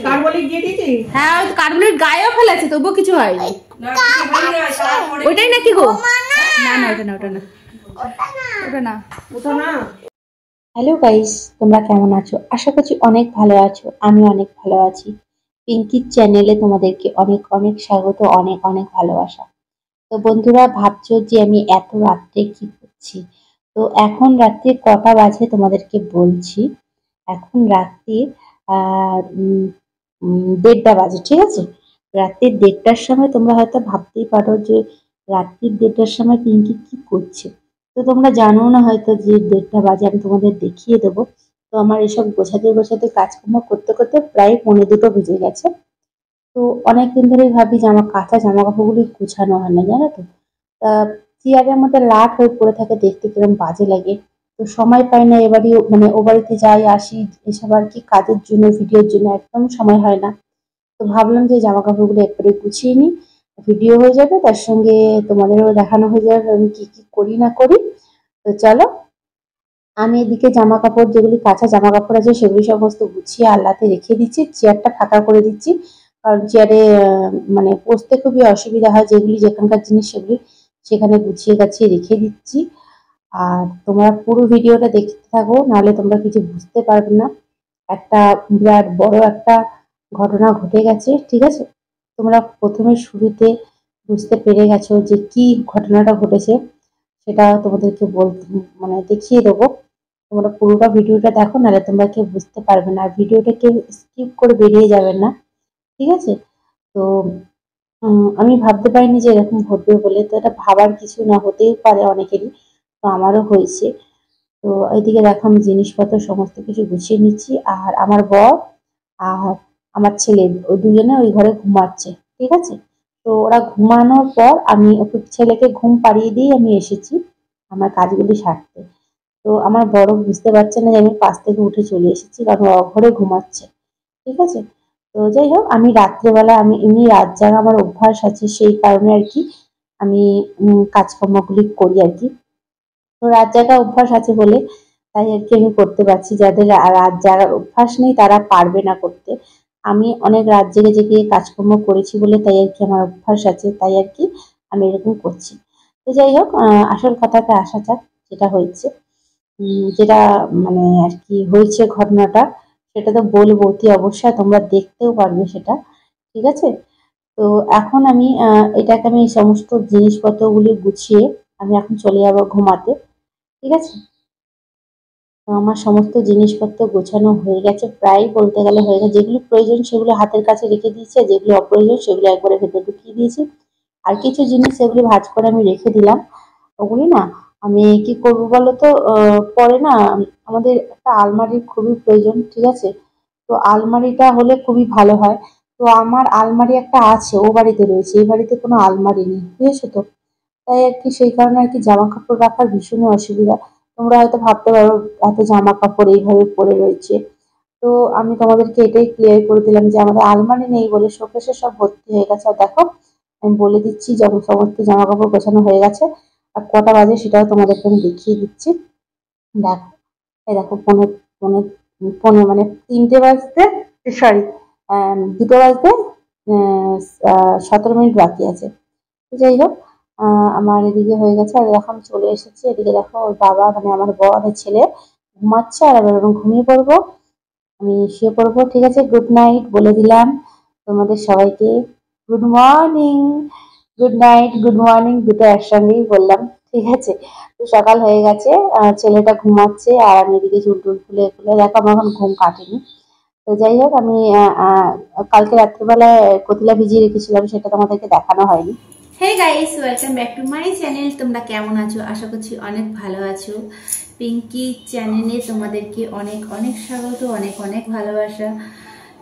Carbolic দিয়ে দিয়েছি। হ্যাঁ কার্বলিক গায়েও ফেলেছে তবুও কিছু হয়নি। ওইটাই নাকি গো? না না ওটা না ওটা না ওটা না ওটা না। হ্যালো গাইস, তোমরা কেমন আছো? আশা করছি অনেক ভালো আছো। আমি অনেক ভালো আছি। পিঙ্কির চ্যানেলে তোমাদেরকে অনেক অনেক স্বাগত, অনেক অনেক ভালোবাসা। তো বন্ধুরা ভাবছো যে আমি এত রাত্রে কি করছি? তো এখন রাত্রে কটা বাজে তোমাদেরকে বলছি। এখন রাত্রি 1:30 বাজে, ঠিক আছে? রাত্রির 1:30টার সময় তোমরা হয়তো ভাবতেই পারো যে রাত্রির 1:30টার সময় পিঙ্কি কি করছে। তো তোমরা জানো না হয়তো যে 1:30টা বাজে, আমি তোমাদের দেখিয়ে দেবো। তো আমার এসব গোছাতে গোছাতে কাজকর্ম করতে করতে প্রায় 1:45 বেজে গেছে। তো অনেকদিন ধরেই ভাবি যে আমার কাঁচা জামা কাপড়গুলি গুছানো হয় না, জানো তো। তা চেয়ারের মধ্যে লাট হয়ে পড়ে থাকে, দেখতে কিরম বাজে লাগে। তো সময় পাই না, এবারই মানে ও বাড়িতে যাই আসি এসব আর কি, কাজের জন্য ভিডিওর জন্য একদম সময় হয় না। তো ভাবলাম যে জামা কাপড়গুলো একবারে গুছিয়ে নিই, ভিডিও হয়ে যাবে, তার সঙ্গে তোমাদেরও দেখানো হয়ে যাবে আমি কি কি করি না করি। তো চলো, আমি এদিকে জামা কাপড় যেগুলি কাঁচা জামা কাপড় আছে সেগুলি সমস্ত গুছিয়ে আলনাতে রেখে দিচ্ছি, চেয়ারটা ফাঁকা করে দিচ্ছি। কারণ চেয়ারে মানে বসতে খুবই অসুবিধা হয়, যেগুলি যেখানকার জিনিস সেগুলি সেখানে গুছিয়ে গাছিয়ে রেখে দিচ্ছি। আর তোমরা পুরো ভিডিওটা দেখতে থাকো, নাহলে তোমরা কিছু বুঝতে পারবে না। একটা বিরাট বড় একটা ঘটনা ঘটে গেছে, ঠিক আছে? তোমরা প্রথমে শুরুতে বুঝতে পেরে গেছো যে কি ঘটনাটা ঘটেছে, সেটা তোমাদেরকে মানে দেখিয়ে দেবো। তোমরা পুরোটা ভিডিওটা দেখো, নাহলে তোমরা কেউ বুঝতে পারবে না। আর ভিডিওটা কেউ স্কিপ করে বেরিয়ে যাবেন না, ঠিক আছে? তো আমি ভাবতে পারিনি যে এরকম ঘটবে বলে। তো এটা ভাবার কিছু না, হতেই পারে অনেকেরই, তো আমারও হয়েছে। তো এইদিকে দেখো আমি জিনিসপত্র সমস্ত কিছু গুছিয়ে নিচ্ছি, আর আমার বর আর আমার ছেলে ওই দুজনে ওই ঘরে ঘুমাচ্ছে, ঠিক আছে? তো ওরা ঘুমানোর পর আমি ওকে ছেলেকে ঘুম পাড়িয়ে দিয়ে আমি এসেছি আমার কাজগুলি সারতে। তো আমার বড় বুঝতে পারছে না যে আমি পাশ থেকে উঠে চলে এসেছি, কারণ ও ঘরে ঘুমাচ্ছে, ঠিক আছে? তো যাই হোক, আমি রাত্রেবেলা আমি এমনি রাত জাগা আমার অভ্যাস আছে, সেই কারণে আর কি আমি কাজকর্মগুলি করি আর কি। তো রাত জাগা অভ্যাস আছে বলে তাই আর কি আমি করতে পারছি। যাদের রাত জাগার অভ্যাস নেই তারা পারবে না করতে। আমি অনেক রাত জেগে জেগে কাজকর্ম করেছি বলে তাই আর কি আমার অভ্যাস আছে, তাই আর কি আমি এরকম করছি। তো যাই হোক, আসল কথাতে আসা যাক। যেটা হয়েছে, যেটা মানে আর কি হয়েছে ঘটনাটা, সেটা তো বলবো অতি অবশ্যই, তোমরা দেখতেও পারবে সেটা, ঠিক আছে? তো এখন আমি এটাকে আমি এই সমস্ত জিনিসপত্রগুলি গুছিয়ে আমি এখন চলে যাবো ঘুমাতে, ঠিক আছে? তো আমার সমস্ত জিনিসপত্র গোছানো হয়ে গেছে, প্রায় বলতে গেলে হয়ে গেছে। যেগুলো প্রয়োজন সেগুলো হাতের কাছে রেখে দিয়েছি, আর যেগুলো অপ্রয়োজন সেগুলো একবারে ভেতরে ঢুকিয়ে দিয়েছি। আর কিছু জিনিস সেগুলি ভাঁজ করে আমি রেখে দিলাম। ওগুলি না আমি কি করবো বলো তো, পরে না আমাদের একটা আলমারির খুবই প্রয়োজন, ঠিক আছে? তো আলমারিটা হলে খুবই ভালো হয়। তো আমার আলমারি একটা আছে, ও বাড়িতে রয়েছে, এই বাড়িতে কোনো আলমারি নেই, বুঝেছো তো। তাই আর কি সেই কারণে আর কি জামা কাপড় রাখার ভীষণই অসুবিধা। তোমরা হয়তো ভাবতে পারো এত জামা কাপড় এইভাবে পড়ে রয়েছে। তো আমি তোমাদেরকে এটাই ক্লিয়ার করে দিলাম যে আমাদের আলমারি নেই বলে শোকেসে সব ভর্তি হয়ে গেছে। আর দেখো আমি বলে দিচ্ছি যখন সমস্ত জামা কাপড় গোছানো হয়ে গেছে, আর কটা বাজে সেটাও তোমাদেরকে আমি দেখিয়ে দিচ্ছি। দেখো, এই দেখো পৌনে পৌনে পৌনে মানে 3টে বাজতে, সরি 2টো বাজতে 17 মিনিট বাকি আছে। তো যাই হোক, আমার এদিকে হয়ে গেছে। আর এখন চলে এসেছি এদিকে, দেখো ওর বাবা মানে আমার বর আর ছেলে ঘুমাচ্ছে, আর আমি এরকম ঘুমিয়ে পড়বো, আমি শুয়ে পড়বো, ঠিক আছে? গুড নাইট বলে দিলাম তোমাদের সবাইকে। Good morning, good night, good morning দুটো একসঙ্গেই বললাম, ঠিক আছে? তো সকাল হয়ে গেছে, ছেলেটা ঘুমাচ্ছে, আর আমি এদিকে চুল টুল খুলে খুলে, দেখো আমার এখন ঘুম কাটেনি। তো যাই হোক, আমি কালকে রাত্রিবেলায় কতিলা ভিজিয়ে রেখেছিলাম, সেটা তোমাদেরকে দেখানো হয়নি। Hey guys, welcome back to my channel. তোমরা কেমন আছো? আশা করছি অনেক ভালো আছো। পিঙ্কি চ্যানেলে তোমাদেরকে অনেক অনেক স্বাগত, অনেক অনেক ভালোবাসা।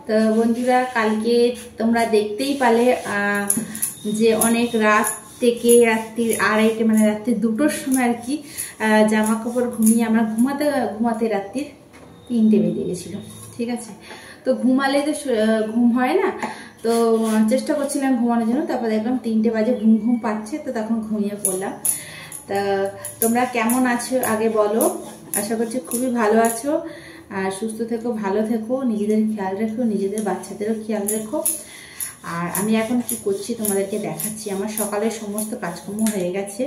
তো বন্ধুরা, কালকে তোমরা দেখতেই পালে যে অনেক রাত থেকে রাত্রির 2:30 মানে রাত্রির 2টোর সময় আর কি জামা কাপড় ঘুমিয়ে আমরা ঘুমাতে ঘুমাতে রাত্রির 3টে বেজে গেছিলো, ঠিক আছে? তো ঘুমালে তো ঘুম হয় না, তো চেষ্টা করছিলাম ঘুমানোর জন্য। তারপর দেখলাম 3টে বাজে, ঘুম ঘুম পাচ্ছে, তো তখন ঘুমিয়ে পড়লাম। তা তোমরা কেমন আছো আগে বলো? আশা করছি খুবই ভালো আছো। আর সুস্থ থেকো, ভালো থেকো, নিজেদের খেয়াল রেখো, নিজেদের বাচ্চাদেরও খেয়াল রেখো। আর আমি এখন কি করছি তোমাদেরকে দেখাচ্ছি। আমার সকালের সমস্ত কাজকর্ম হয়ে গেছে।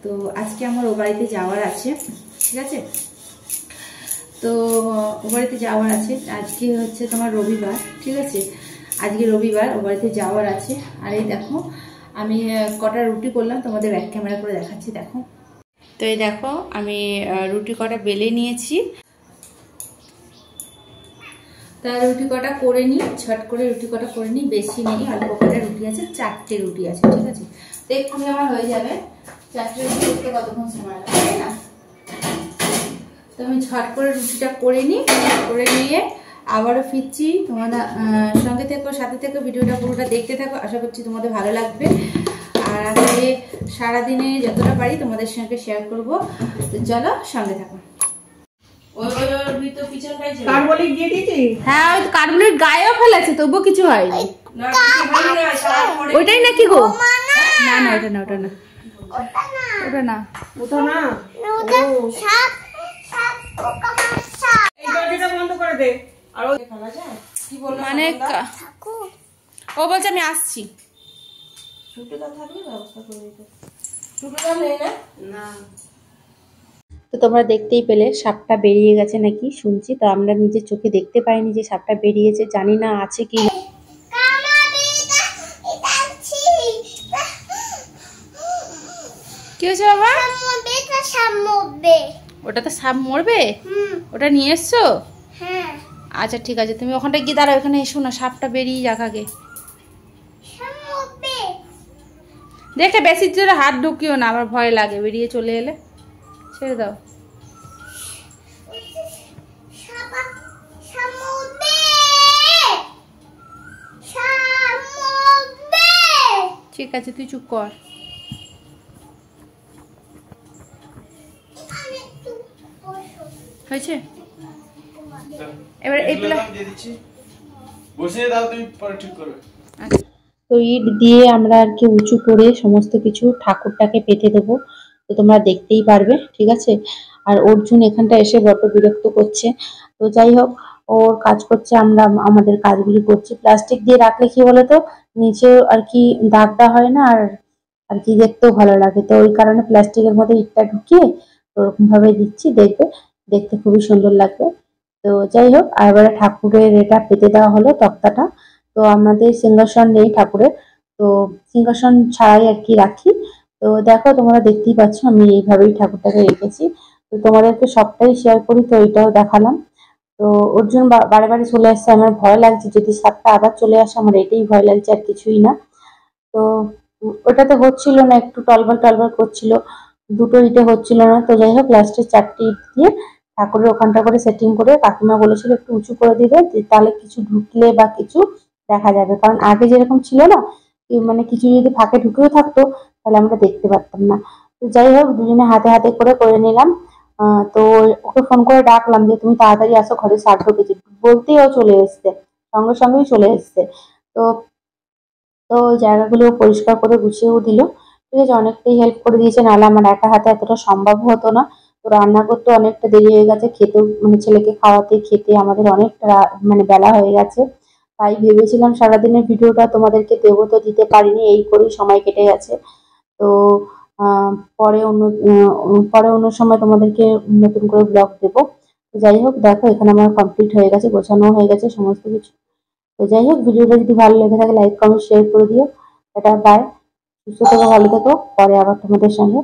তো আজকে আমার ও বাড়িতে যাওয়ার আছে, ঠিক আছে। তো ও বাড়িতে যাওয়ার আছে, আজকে হচ্ছে তোমার রবিবার, ঠিক আছে। আজকে রবিবার, ও বাড়িতে যাওয়ার আছে। আর এই দেখো আমি কটা রুটি করলাম, তোমাদের ব্যাক ক্যামেরা করে দেখাচ্ছি, দেখো। তো এই দেখো আমি রুটি কটা বেলে নিয়েছি। তা রুটি কটা করে নিই, ছট করে রুটি কটা করে নিই, বেশি নেই, অল্প কটা রুটি আছে, 4টে রুটি আছে, ঠিক আছে। তো এক্ষুনি আমার হয়ে যাবে। 4টে রুটি করতে কতক্ষণ সময় লাগে, তাই না? তো আমি ছট করে রুটিটা করে নিই, করে নিয়ে আবারও ফিরছি। তোমাদের সঙ্গে থেকো, সাথে থেকো, ভিডিওটা পুরোটা দেখতে থাকো, আশা করছি তোমাদের ভালো লাগবে। আর আজকে সারাদিনে যতটা পারি তোমাদের সঙ্গে শেয়ার করবো। তো চলো সঙ্গে থাকো। হ্যাঁ, ওই কার্বলিক গায়েও ফেলেছে, তবুও কিছু হয়নি। ওইটাই নাকি গো? না না, ওটা না, ওটা না, ওটা না, ওটা না, মানে ও বলছে আমি আসছি। তো তোমরা দেখতেই পেলে সাপটা বেরিয়ে গেছে নাকি শুনছি, তো আমরা নিজের চোখে দেখতে পাইনি যে সাপটা বেরিয়েছে, জানি না আছে কি। কি হয়েছে বাবা? ওটা তো সাপ মরবে, ওটা নিয়ে এসছো? আচ্ছা ঠিক আছে, তুমি ওখানটা গিয়ে দাঁড়াও, এখানে এসো না, সাপটা বেরিয়ে যাক আগে। দেখে বেশি জোরে হাত ঢুকিও না, আমার ভয় লাগে, বেরিয়ে চলে এলে ছেড়ে দাও। ঠিক আছে, তুই চুপ কর। হয়েছে এবার এই প্লেট বসিয়ে দাও, তুমি পরে ঠিক করবে। তো ইট দিয়ে আমরা আর কি উঁচু করে সমস্ত কিছু ঠাকুরটাকে পেতে দেবো, তো তোমরা দেখতেই পারবে, ঠিক আছে। আর অর্জুন এখানটা এসে বড্ড বিরক্ত করছে। তো যাই হোক, ওর কাজ করছে, আমরা আমাদের কাজগুলি করছি। প্লাস্টিক দিয়ে রাখলে কি বলতো, নিচে আর কি দাগটা হয় না, আর আর কি দেখতেও ভালো লাগে। তো ওই কারণে প্লাস্টিকের মধ্যে ইটটা ঢুকিয়ে ওরকম ভাবে দিচ্ছি, দেখবে দেখতে খুবই সুন্দর লাগবে। তো যাই হোক, আর এবারে ঠাকুরের এটা পেতে দেওয়া হলো তক্তাটা। তো আমাদের সিংহাসন নেই ঠাকুরের, তো সিংহাসন ছাড়াই আর কি রাখি। তো দেখো তোমরা দেখতেই পাচ্ছ আমি এইভাবেই ঠাকুরটাকে রেখেছি। তো তোমাদেরকে সবটাই শেয়ার করি, তো এটাও দেখালাম। তো অর্জুন বারে বারে চলে আসছে, আমার ভয় লাগছে যদি সাপটা আবার চলে আসে, আমার এটাই ভয় লাগছে, আর কিছুই না। তো ওটাতে হচ্ছিল না, একটু টলবল টলবল করছিল, দুটো ইটে হচ্ছিল না। তো যাই হোক, লাস্টে 4টে ইট দিয়ে ঠাকুরের ওখানটা করে সেটিং করে, কাকিমা বলেছিল একটু উঁচু করে দিবে, তাহলে কিছু ঢুকলে বা কিছু দেখা যাবে। কারণ আগে যেরকম ছিল না, মানে কিছু যদি ফাঁকে ঢুকেও থাকতো তাহলে আমরা দেখতে পারতাম না। তো যাই হোক, দুজনে হাতে হাতে করে করে নিলাম। তো ওকে ফোন করে ডাকলাম যে তুমি তাড়াতাড়ি আসো, ঘরে সার ঢুকেছে, বলতেই ও চলে এসছে, সঙ্গে সঙ্গেই চলে এসছে। তো তো জায়গাগুলো পরিষ্কার করে গুছিয়েও দিল, ঠিক আছে, অনেকটাই হেল্প করে দিয়েছে, নাহলে আমার একা হাতে এতটা সম্ভব হতো না। তো রান্না করতে অনেকটা দেরি হয়ে গেছে, খেতে মানে ছেলেকে খাওয়াতে খেতে আমাদের অনেকটা মানে বেলা হয়ে গেছে। তাই ভেবেছিলাম সারাদিনের ভিডিওটা তোমাদেরকে দেবো, তো দিতে পারিনি, এই করেই সময় কেটে গেছে। তো আহ, পরে অন্য পরে অন্য সময় তোমাদেরকে নতুন করে ব্লগ দেবো। তো যাই হোক, দেখো এখানে আমার কমপ্লিট হয়ে গেছে, গোছানো হয়ে গেছে সমস্ত কিছু। তো যাই হোক, ভিডিওটা যদি ভালো লেগে থাকে লাইক কমেন্ট শেয়ার করে দিও। এটা বাই, সুস্থ থেকো, ভালো থেকো। পরে আবার তোমাদের সঙ্গে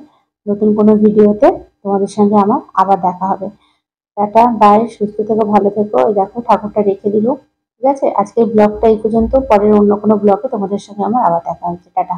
নতুন কোনো ভিডিওতে তোমাদের সঙ্গে আমার আবার দেখা হবে। টাটা বাই, সুস্থ থেকো, ভালো থেকো। এই দেখো ঠাকুরটা রেখে দিল, ঠিক আছে। আজকের ব্লগটা এই পর্যন্ত, পরের অন্য কোনো ব্লগে তোমাদের সঙ্গে আমার আবার দেখা হচ্ছে। টাটা।